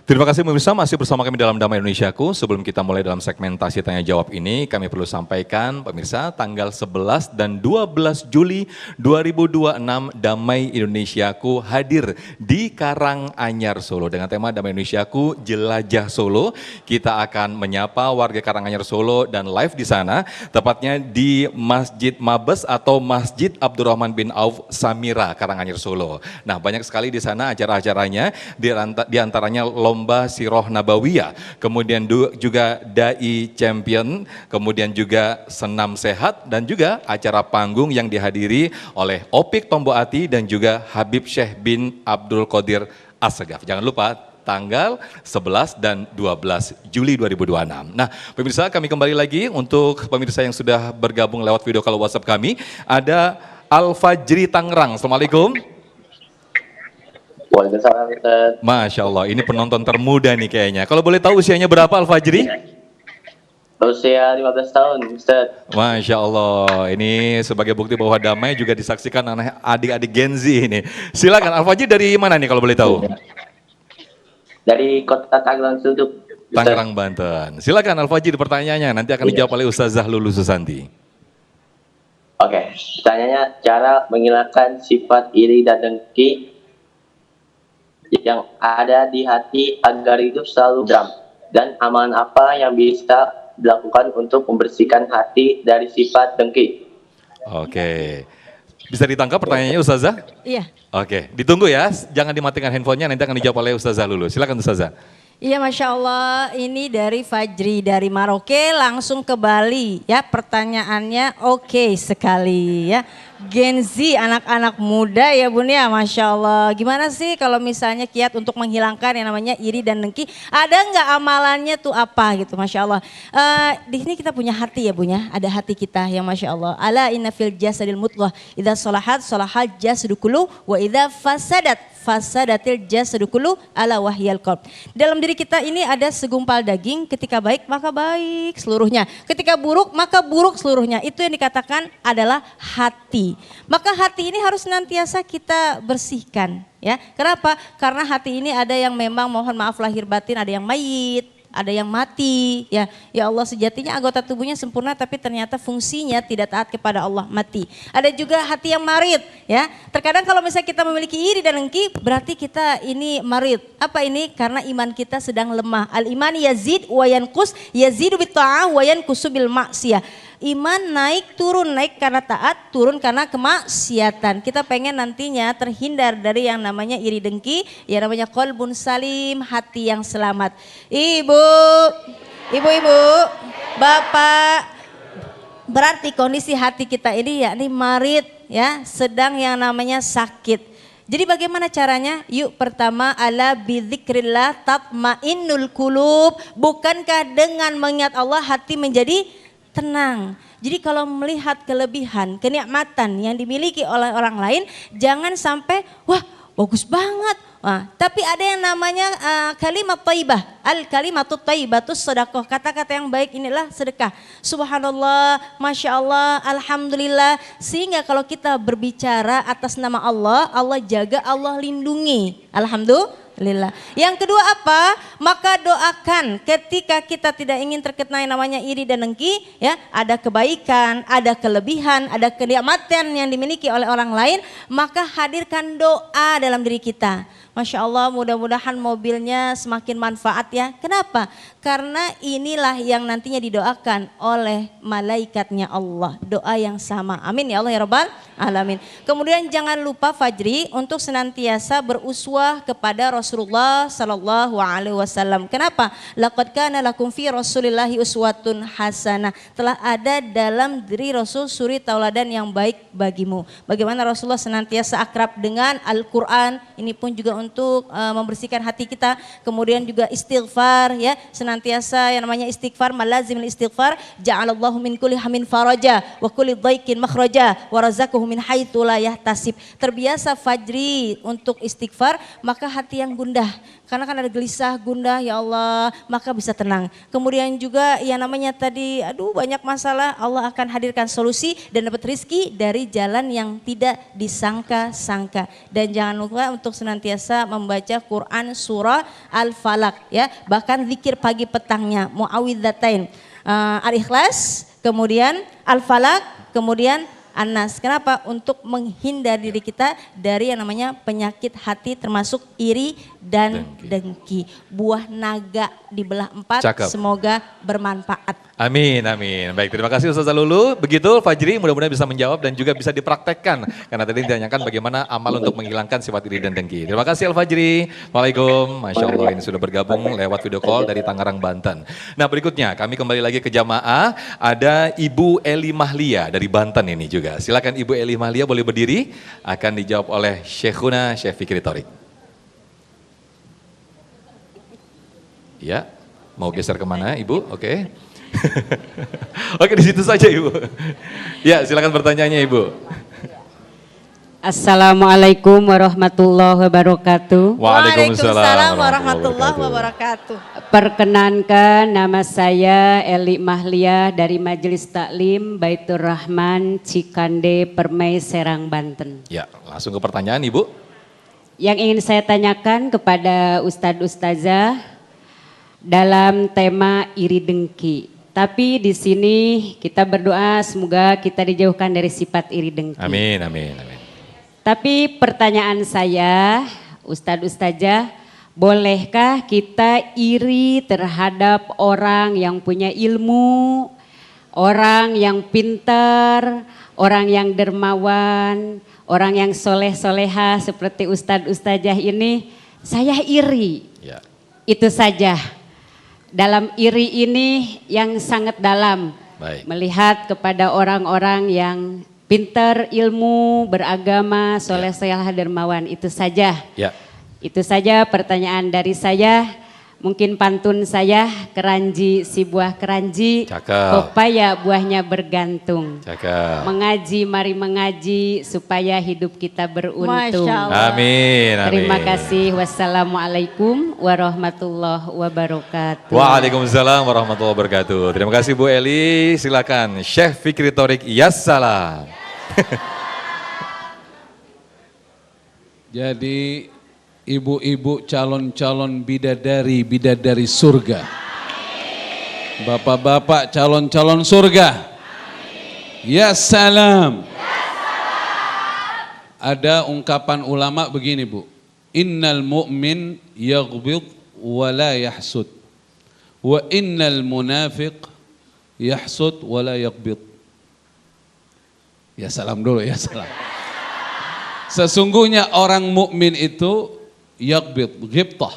Terima kasih pemirsa, masih bersama kami dalam Damai Indonesiaku. Sebelum kita mulai dalam segmentasi tanya jawab ini, kami perlu sampaikan pemirsa tanggal 11 dan 12 Juli 2026 Damai Indonesiaku hadir di Karanganyar Solo. Dengan tema Damai Indonesiaku Jelajah Solo, kita akan menyapa warga Karanganyar Solo dan live di sana, tepatnya di Masjid Mabes atau Masjid Abdurrahman bin Auf Samira, Karanganyar Solo. Nah, banyak sekali di sana acara-acaranya, di antaranya lomba Siroh Nabawiyah, kemudian juga Dai Champion, kemudian juga Senam Sehat, dan juga acara panggung yang dihadiri oleh Opik Tomboati dan juga Habib Syekh bin Abdul Qadir As-Segaf. Jangan lupa tanggal 11 dan 12 Juli 2026. Nah, pemirsa, kami kembali lagi untuk pemirsa yang sudah bergabung lewat video call WhatsApp kami. Ada Al-Fajri Tangerang. Assalamualaikum. Waalaikumsalam, Ustaz. Masya Allah, ini penonton termuda nih kayaknya. Kalau boleh tahu usianya berapa Al-Fajri? Usia 15 tahun, Ustaz. Masya Allah, ini sebagai bukti bahwa damai juga disaksikan oleh adik-adik Gen Z ini. Silakan, Al-Fajri dari mana nih kalau boleh tahu? Dari kota Tangerang Suduk, Ustaz. Tangerang, Banten. Silakan Al-Fajri pertanyaannya, nanti akan dijawab oleh Ustazah Lulu Susanti. Oke, pertanyaannya cara menghilangkan sifat iri dan dengki yang ada di hati agar hidup selalu dram, dan amalan apa yang bisa dilakukan untuk membersihkan hati dari sifat dengki? Oke, bisa ditangkap pertanyaannya Ustazah? Iya. Oke, ditunggu ya, jangan dimatikan handphonenya, nanti akan dijawab oleh Ustazah Lulu. Silakan Ustazah. Iya, Masya Allah, ini dari Fajri dari Maroke langsung ke Bali ya, pertanyaannya oke sekali ya. Gen Z, anak-anak muda ya Bun ya, Masya Allah. Gimana sih kalau misalnya kiat untuk menghilangkan yang namanya iri dan dengki, ada nggak amalannya tuh apa gitu, Masya Allah. Di sini kita punya hati ya Bun ya, ada hati kita yang Masya Allah. Ala inna fil jasadil mudghah, idza salahat salahal jasadu kullu wa idza fasadatil jasadu kullu ala wahyal qalb. Dalam diri kita ini ada segumpal daging, ketika baik maka baik seluruhnya, ketika buruk maka buruk seluruhnya. Itu yang dikatakan adalah hati. Maka hati ini harus senantiasa kita bersihkan ya. Kenapa? Karena hati ini ada yang memang mohon maaf lahir batin, ada yang mayit, ada yang mati ya. Ya Allah, sejatinya anggota tubuhnya sempurna tapi ternyata fungsinya tidak taat kepada Allah, mati. Ada juga hati yang marid ya. Terkadang kalau misalnya kita memiliki iri dan dengki, berarti kita ini marid. Apa ini? Karena iman kita sedang lemah. Al iman yazid wa yanqus, yazidu bit ta'ah wa yanqusu bil maksiyah. Iman naik turun, naik karena taat, turun karena kemaksiatan. Kita pengen nantinya terhindar dari yang namanya iri dengki, yang namanya qalbun salim, hati yang selamat. Ibu-ibu, Bapak, berarti kondisi hati kita ini yakni marid ya, sedang yang namanya sakit. Jadi bagaimana caranya? Yuk, pertama ala bidzikrillah tatmainnul qulub. Bukankah dengan mengingat Allah hati menjadi tenang? Jadi kalau melihat kelebihan, kenikmatan yang dimiliki oleh orang lain, jangan sampai wah bagus banget. Wah, tapi ada yang namanya kalimat thayyibah. Al kalimatut thayyibatus sedekah. Kata-kata yang baik inilah sedekah. Subhanallah, Masya Allah, Alhamdulillah. Sehingga kalau kita berbicara atas nama Allah, Allah jaga, Allah lindungi. Alhamdulillah. Yang kedua apa? Maka doakan ketika kita tidak ingin terkena yang namanya iri dan dengki ya, ada kebaikan, ada kelebihan, ada kenikmatan yang dimiliki oleh orang lain, maka hadirkan doa dalam diri kita. Masya Allah, mudah-mudahan mobilnya semakin manfaat ya. Kenapa? Karena inilah yang nantinya didoakan oleh malaikatnya Allah. Doa yang sama. Amin ya Allah ya Rabbal Alamin. Kemudian jangan lupa Fajri untuk senantiasa beruswah kepada Rasulullah Sallallahu Alaihi Wasallam. Kenapa? Laqad kana lakum fi Rasulillahi uswatun hasanah. Telah ada dalam diri Rasul suri tauladan yang baik bagimu. Bagaimana Rasulullah senantiasa akrab dengan Al-Quran. Ini pun juga untuk membersihkan hati kita. Kemudian juga istighfar ya, senantiasa yang namanya istighfar, malazimul istighfar, ja'alallahu min kulli hamin faraja wa kulli dhaikin makhraja wa razaqahu min haitsu la yahtasib. Terbiasa Fajri untuk istighfar, maka hati yang gundah, karena kan ada gelisah, gundah, ya Allah, maka bisa tenang. Kemudian juga yang namanya tadi aduh banyak masalah, Allah akan hadirkan solusi dan dapat rizki dari jalan yang tidak disangka-sangka. Dan jangan lupa untuk senantiasa senantiasa membaca Quran surah Al-Falaq ya, bahkan zikir pagi petangnya muawwidzatain, Al-Ikhlas, kemudian Al-Falaq, kemudian An-Nas. Kenapa? Untuk menghindar diri kita dari yang namanya penyakit hati termasuk iri dan dengki. Buah naga dibelah 4. Cakep. Semoga bermanfaat. Amin, amin. Baik, terima kasih Ustazah Lulu. Begitu Fajri, mudah-mudahan bisa menjawab dan juga bisa dipraktekkan. Karena tadi ditanyakan bagaimana amal untuk menghilangkan sifat iri dan dengki. Terima kasih Al-Fajri. Waalaikumsalam. Masya Allah ini sudah bergabung lewat video call dari Tangerang, Banten. Nah berikutnya kami kembali lagi ke jamaah. Ada Ibu Eli Mahlia dari Banten ini juga. Silakan Ibu Eli Mahlia boleh berdiri. Akan dijawab oleh Syekhuna Syekh Fikri Thorik. Ya, mau geser kemana Ibu? Oke. Oke di situ saja Ibu. Ya silakan pertanyaannya Ibu. Assalamualaikum warahmatullahi wabarakatuh. Waalaikumsalam warahmatullahi wabarakatuh. Perkenankan nama saya Eli Mahlia dari Majelis Taklim Baitur Rahman Cikande Permai Serang Banten. Ya langsung ke pertanyaan Ibu. Yang ingin saya tanyakan kepada Ustadz Ustazah dalam tema iri dengki. Tapi di sini kita berdoa semoga kita dijauhkan dari sifat iri dengki. Amin, amin, amin. Tapi pertanyaan saya, Ustadz Ustazah, bolehkah kita iri terhadap orang yang punya ilmu, orang yang pintar, orang yang dermawan, orang yang soleh-soleha seperti Ustadz Ustazah ini, saya iri. Ya. Itu saja. Dalam iri ini yang sangat dalam. Baik. Melihat kepada orang-orang yang pintar, ilmu, beragama, soleh-soleha, dermawan, itu saja. Ya. Itu saja pertanyaan dari saya. Mungkin pantun saya, keranji si buah keranji, Cakep. pepaya buahnya bergantung. Cakep. Mengaji, mari mengaji supaya hidup kita beruntung. Masya Allah. Amin, amin. Terima kasih. Wassalamualaikum warahmatullahi wabarakatuh. Waalaikumsalam warahmatullahi wabarakatuh. Terima kasih Bu Eli. Silakan Syekh Fikri Thorik. Yassalam. Jadi ibu-ibu calon-calon bidadari surga. Bapak-bapak calon-calon surga. Ya salam. Ada ungkapan ulama begini Bu. Innal mu'min yaghbid wa la yahsud. Wa innal munafiq yahsud wa la yaghbid. Ya salam dulu, ya salam. Sesungguhnya orang mukmin itu yaghbid, ghibtah.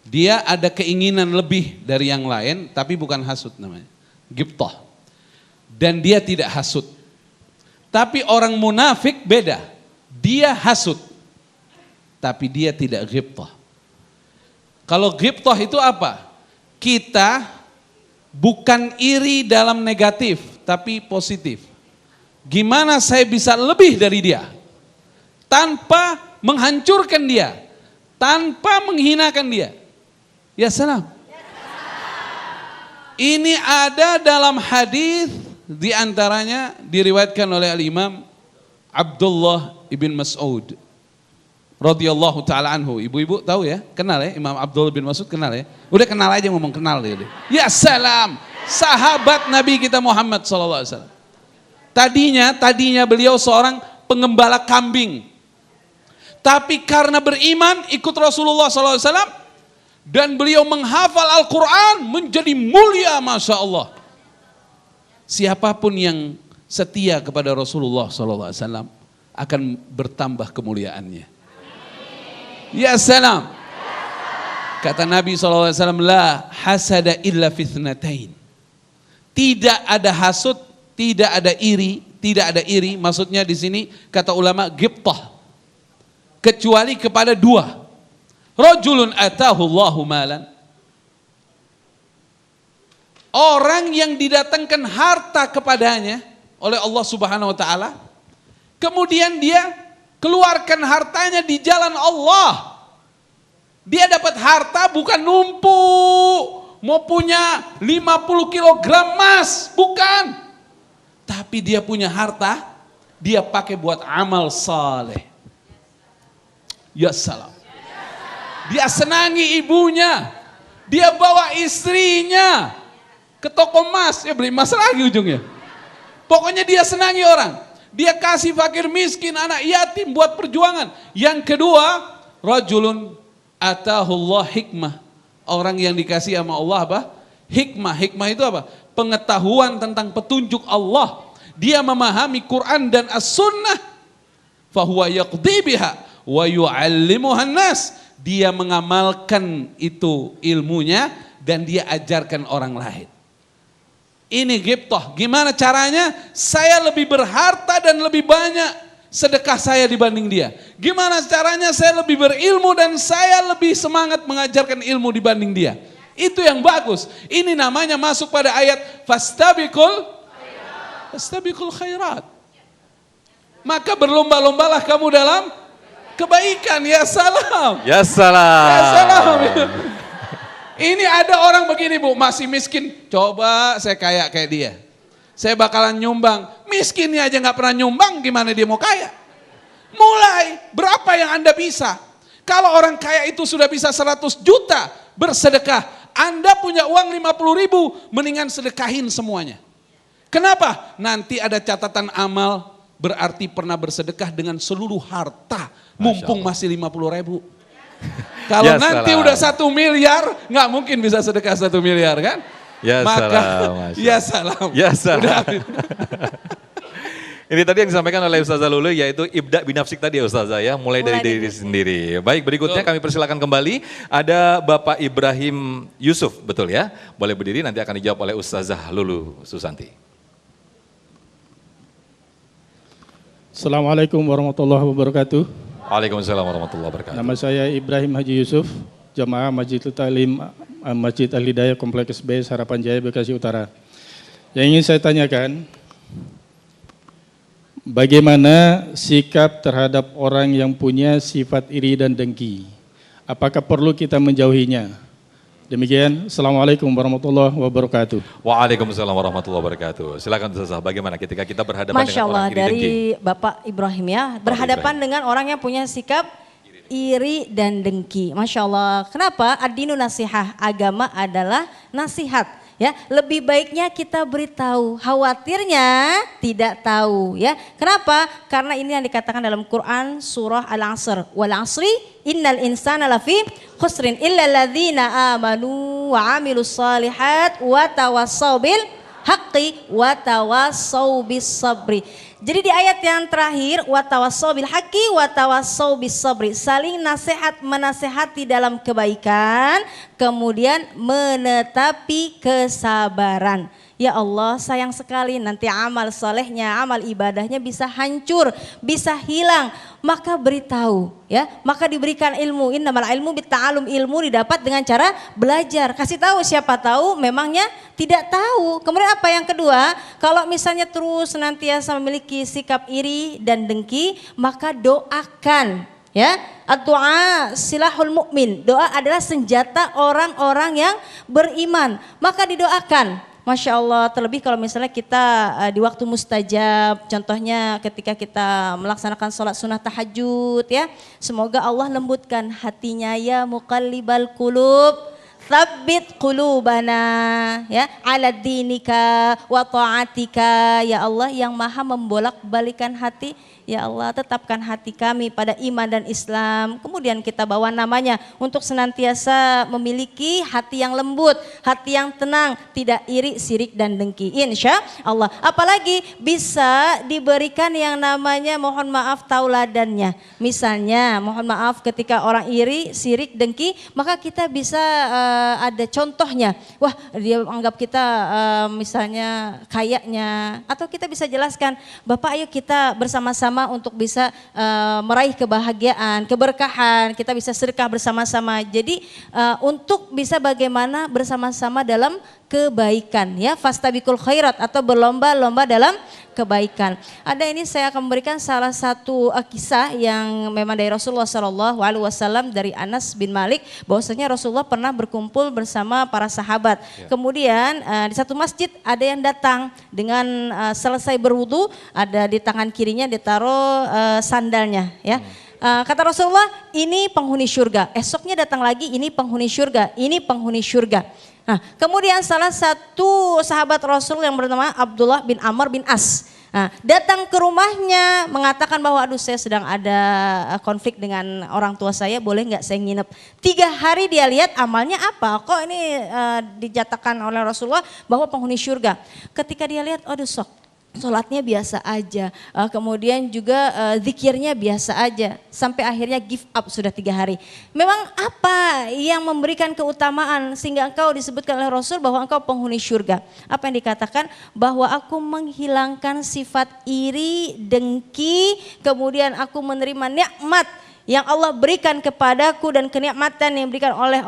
Dia ada keinginan lebih dari yang lain, tapi bukan hasud namanya. Ghibtah. Dan dia tidak hasud. Tapi orang munafik beda. Dia hasud. Tapi dia tidak ghibtah. Kalau ghibtah itu apa? Kita bukan iri dalam negatif, tapi positif. Gimana saya bisa lebih dari dia? Tanpa menghancurkan dia, tanpa menghinakan dia. Ya salam. Ini ada dalam hadis, di antaranya diriwayatkan oleh Al-Imam Abdullah ibn Mas'ud radhiyallahu taala anhu. Ibu-ibu tahu ya, kenal ya Imam Abdullah bin Mas'ud, kenal ya? Udah kenal aja, ngomong kenal dia. Ya salam. Sahabat Nabi kita Muhammad sallallahu alaihi wasallam. Tadinya beliau seorang pengembala kambing. Tapi karena beriman ikut Rasulullah SAW dan beliau menghafal Al-Quran menjadi mulia, Masya Allah. Siapapun yang setia kepada Rasulullah SAW akan bertambah kemuliaannya. Ya salam. Kata Nabi SAW, la hasada illa fitnatain. Tidak ada hasud, tidak ada iri, maksudnya di sini kata ulama ghibtah. Kecuali kepada dua. Rajulun atahu Allahu malan. Orang yang didatangkan harta kepadanya oleh Allah Subhanahu wa taala, kemudian dia keluarkan hartanya di jalan Allah. Dia dapat harta bukan numpuk, mau punya 50 kg emas, bukan. Tapi dia punya harta, dia pakai buat amal saleh. Ya salam. Dia senangi ibunya. Dia bawa istrinya ke toko emas. Ya beli emas lagi ujungnya. Pokoknya dia senangi orang. Dia kasih fakir miskin, anak yatim buat perjuangan. Yang kedua, rajulun atahullah hikmah. Orang yang dikasih sama Allah apa? Hikmah. Hikmah itu apa? Pengetahuan tentang petunjuk Allah. Dia memahami Quran dan As-Sunnah. Fahuwa yaqdi biha wa yu'allimuhan nas. Dia mengamalkan itu ilmunya dan dia ajarkan orang lain. Ini ghibtah. Gimana caranya? Saya lebih berharta dan lebih banyak sedekah saya dibanding dia. Gimana caranya saya lebih berilmu dan saya lebih semangat mengajarkan ilmu dibanding dia. Itu yang bagus. Ini namanya masuk pada ayat fastabiqul khairat. Maka berlomba-lombalah kamu dalam kebaikan. Ya salam. Ya salam. Ya salam. Ini ada orang begini Bu, masih miskin. Coba saya kaya kayak dia. Saya bakalan nyumbang. Miskinnya aja gak pernah nyumbang, gimana dia mau kaya? Mulai, berapa yang Anda bisa? Kalau orang kaya itu sudah bisa 100 juta bersedekah. Anda punya uang 50 ribu, mendingan sedekahin semuanya. Kenapa? Nanti ada catatan amal, berarti pernah bersedekah dengan seluruh harta. Mumpung masih 50 ribu. Kalau Ya nanti salam. udah 1 miliar, nggak mungkin bisa sedekah 1 miliar kan? Ya Maka, salam. Masya ya Allah. salam. Ya salam. Udah. Ini tadi yang disampaikan oleh Ustazah Lulu yaitu ibda binafsik tadi ya Ustazah ya, mulai dari diri sendiri. Baik, berikutnya kami persilakan kembali ada Bapak Ibrahim Yusuf, betul ya? Boleh berdiri, nanti akan dijawab oleh Ustazah Lulu Susanti. Assalamualaikum warahmatullahi wabarakatuh. Waalaikumsalam warahmatullahi wabarakatuh. Nama saya Ibrahim Haji Yusuf, Jamaah Masjidul Ta'lim Masjid Al-Hidayah Kompleks B, Harapan Jaya, Bekasi Utara. Yang ingin saya tanyakan, bagaimana sikap terhadap orang yang punya sifat iri dan dengki? Apakah perlu kita menjauhinya? Demikian, Assalamualaikum warahmatullahi wabarakatuh. Waalaikumsalam warahmatullahi wabarakatuh. Silakan Ustazah, bagaimana ketika kita berhadapan Masya dengan Allah, orang iri dengki? dari Bapak Ibrahim ya, berhadapan dengan orang yang punya sikap iri dan dengki. Masya Allah, kenapa? Ad-dinu nasihah, agama adalah nasihat. Ya, lebih baiknya kita beritahu, khawatirnya tidak tahu ya. Kenapa? Karena ini yang dikatakan dalam Quran surah Al-Asr. Wal 'asri innal insana lafi khusrin illa alladzina amanu wa 'amilus shalihat wa tawassau bil haqqi wa tawassau bis sabri. Jadi di ayat yang terakhir wa tawassau bil haqqi wa tawassau bis sabri, saling nasihat menasehati dalam kebaikan, kemudian menetapi kesabaran. Ya Allah, sayang sekali nanti amal solehnya, amal ibadahnya bisa hancur, bisa hilang. Maka beritahu ya, maka diberikan ilmu. Innamal ilmu bitta'allum, ilmu didapat dengan cara belajar. Kasih tahu, siapa tahu memangnya tidak tahu. Kemudian apa yang kedua? Kalau misalnya terus senantiasa memiliki sikap iri dan dengki, maka doakan. Ya, doa silahul mukmin. Doa adalah senjata orang-orang yang beriman. Maka didoakan. Masya Allah, terlebih kalau misalnya kita di waktu mustajab, contohnya ketika kita melaksanakan sholat sunnah tahajud ya. Semoga Allah lembutkan hatinya, ya muqallibal qulub, tsabbit qulubana ya ala dinika wa ta'atika. Ya Allah yang maha membolak-balikan hati, ya Allah tetapkan hati kami pada iman dan Islam. Kemudian kita bawa namanya untuk senantiasa memiliki hati yang lembut, hati yang tenang, tidak iri, sirik dan dengki. Insya Allah. Apalagi bisa diberikan yang namanya mohon maaf tauladannya. Misalnya mohon maaf ketika orang iri, sirik, dengki, maka kita bisa ada contohnya. Wah, dia anggap kita misalnya kayaknya, atau kita bisa jelaskan, Bapak ayo kita bersama-sama untuk bisa meraih kebahagiaan, keberkahan, kita bisa sedekah bersama-sama. Jadi untuk bisa bagaimana bersama-sama dalam kebaikan ya, fastabiqul khairat atau berlomba-lomba dalam kebaikan. Ada ini saya akan memberikan salah satu kisah yang memang dari Rasulullah SAW, dari Anas bin Malik, bahwasanya Rasulullah pernah berkumpul bersama para sahabat. Kemudian di satu masjid ada yang datang dengan selesai berwudu, ada di tangan kirinya ditaruh sandalnya ya. Kata Rasulullah, ini penghuni surga. Esoknya datang lagi, ini penghuni surga, ini penghuni surga. Nah, kemudian salah satu sahabat Rasul yang bernama Abdullah bin Amr bin As. Nah, datang ke rumahnya mengatakan bahwa aduh saya sedang ada konflik dengan orang tua saya, boleh nggak saya nginep. 3 hari dia lihat amalnya apa, kok ini dijatakan oleh Rasulullah bahwa penghuni surga. Ketika dia lihat, aduh sok. Sholatnya biasa aja, kemudian juga zikirnya biasa aja, sampai akhirnya give up sudah 3 hari. Memang apa yang memberikan keutamaan sehingga engkau disebutkan oleh Rasul bahwa engkau penghuni surga? Apa yang dikatakan? Bahwa aku menghilangkan sifat iri, dengki, kemudian aku menerima nikmat yang Allah berikan kepadaku dan kenikmatan yang diberikan oleh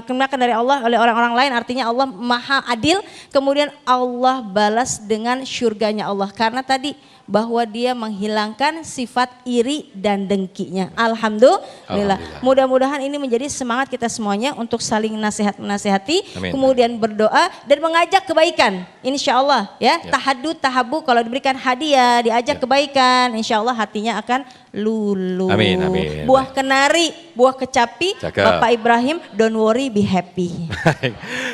kenikmatan dari Allah oleh orang-orang lain, artinya Allah Maha Adil. Kemudian Allah balas dengan surganya Allah karena tadi bahwa dia menghilangkan sifat iri dan dengkinya. Alhamdulillah. Mudah-mudahan ini menjadi semangat kita semuanya untuk saling menasihati, kemudian berdoa dan mengajak kebaikan. Insya Allah ya, tahadu tahabu, kalau diberikan hadiah, diajak kebaikan, insya Allah hatinya akan lulu. Amin, amin. Buah kenari, buah kecapi, Bapak Ibrahim, don't worry, be happy.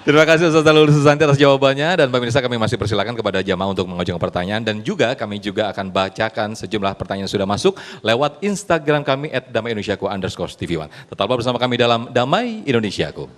Terima kasih Ustaz Lulus Susanti atas jawabannya, dan pemirsa kami masih persilakan kepada jamaah untuk mengajukan pertanyaan, dan juga kami juga akan bacakan sejumlah pertanyaan yang sudah masuk lewat Instagram kami @damaiindonesiaku_tv1. Tetaplah bersama kami dalam Damai Indonesiaku.